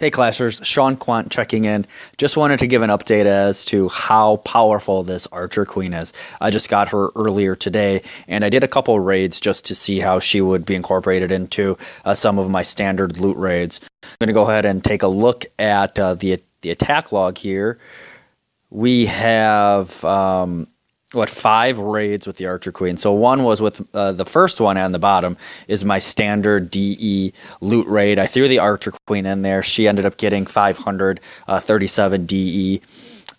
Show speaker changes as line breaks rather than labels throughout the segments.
Hey Clashers, Sean Quant checking in. Just wanted to give an update as to how powerful this Archer Queen is. I just got her earlier today, and I did a couple raids just to see how she would be incorporated into some of my standard loot raids. I'm going to go ahead and take a look at the attack log here. We have 5 raids with the Archer Queen. So one was with the first one on the bottom is my standard DE loot raid. I threw the Archer Queen in there. She ended up getting 537 DE.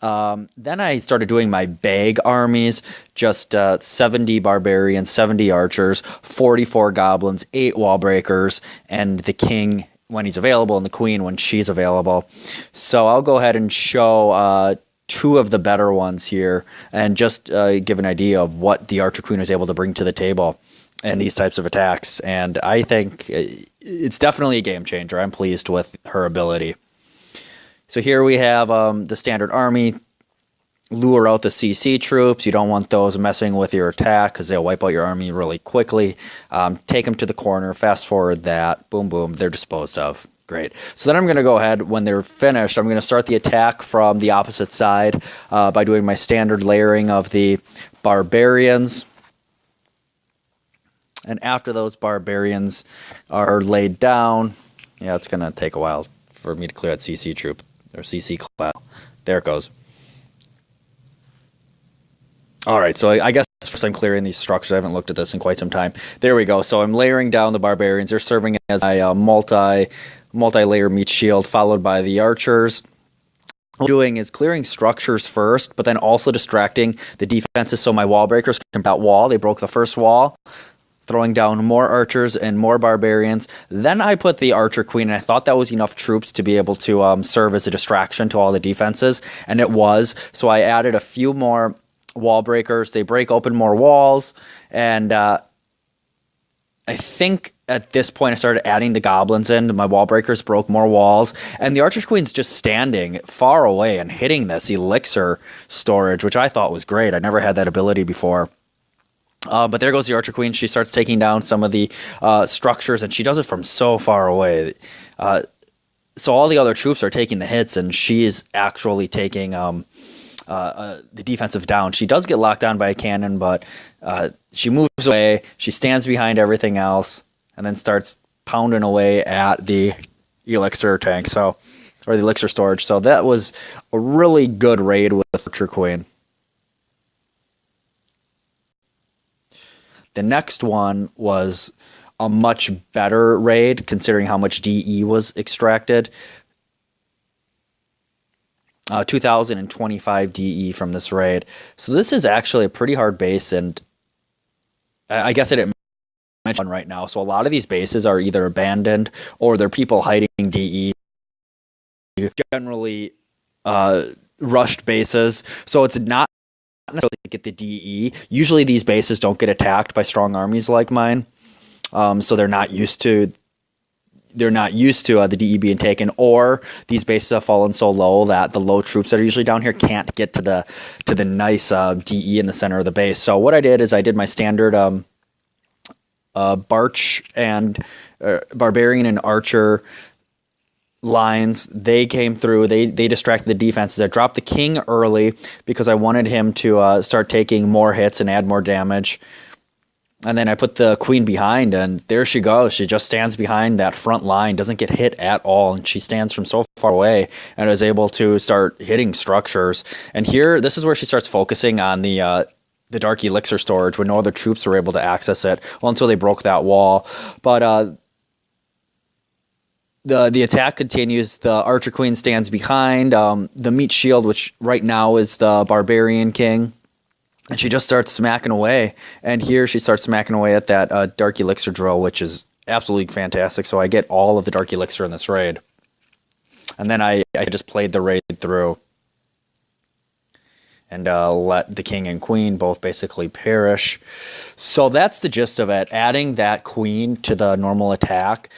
Then I started doing my bag armies, just 70 barbarians, 70 archers, 44 goblins, 8 wall breakers, and the king when he's available and the queen when she's available. So I'll go ahead and show 2 of the better ones here and just give an idea of what the Archer Queen was able to bring to the table in these types of attacks. And I think it's definitely a game changer. I'm pleased with her ability. So here we have the standard army. Lure out the CC troops. You don't want those messing with your attack because they'll wipe out your army really quickly. Take them to the corner. Fast forward that. Boom, boom. They're disposed of. Great. So then I'm going to go ahead, when they're finished, I'm going to start the attack from the opposite side by doing my standard layering of the barbarians. And after those barbarians are laid down, yeah, it's going to take a while for me to clear that CC troop, or CC class. There it goes. All right, so I guess first I'm clearing these structures. I haven't looked at this in quite some time. There we go. So I'm layering down the barbarians. They're serving as a multi-layer meat shield, followed by the archers. What I'm doing is clearing structures first, but then also distracting the defenses so my wall breakers can that wall. They broke the first wall, throwing down more archers and more barbarians. Then I put the Archer Queen, and I thought that was enough troops to be able to serve as a distraction to all the defenses, and it was. So I added a few more wall breakers. They break open more walls, and I think at this point I started adding the goblins in. My wall breakers broke more walls, and the Archer Queen's just standing far away and hitting this elixir storage, which I thought was great. I never had that ability before. But there goes the Archer Queen. She starts taking down some of the structures, and she does it from so far away. So all the other troops are taking the hits, and she is actually taking the defensive down. She does get locked down by a cannon, but she moves away. She stands behind everything else and then starts pounding away at the elixir tank, or the elixir storage. So that was a really good raid with Archer Queen. The next one was a much better raid considering how much DE was extracted. 2025 DE from this raid. So this is actually a pretty hard base, and I guess I didn't mention right now. So a lot of these bases are either abandoned or they're people hiding DE. Generally rushed bases. So it's not necessarily to get the DE. Usually these bases don't get attacked by strong armies like mine. So they're not used to the DE being taken, or these bases have fallen so low that the low troops that are usually down here can't get to the nice DE in the center of the base. So what I did is I did my standard Barch and Barbarian and Archer lines. They came through. They distracted the defenses. I dropped the king early because I wanted him to start taking more hits and add more damage. And then I put the queen behind, and there she goes. She just stands behind that front line, doesn't get hit at all, and she stands from so far away and is able to start hitting structures. And here, this is where she starts focusing on the dark elixir storage when no other troops were able to access it, well, until they broke that wall. But the attack continues. The Archer Queen stands behind the meat shield, which right now is the Barbarian King. And she just starts smacking away. And here she starts smacking away at that Dark Elixir drill, which is absolutely fantastic. So I get all of the Dark Elixir in this raid. And then I just played the raid through. And let the king and queen both basically perish. So that's the gist of it. Adding that queen to the normal attack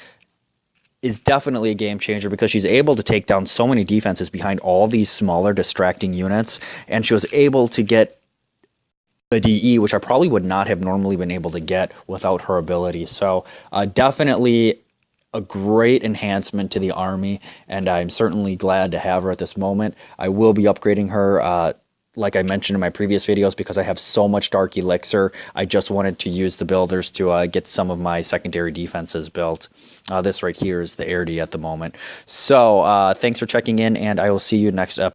is definitely a game changer because she's able to take down so many defenses behind all these smaller distracting units. And she was able to get the DE, which I probably would not have normally been able to get without her ability. So definitely a great enhancement to the army, and I'm certainly glad to have her at this moment. I will be upgrading her, like I mentioned in my previous videos, because I have so much Dark Elixir. I just wanted to use the builders to get some of my secondary defenses built. This right here is the Airdy at the moment. So thanks for checking in, and I will see you next episode.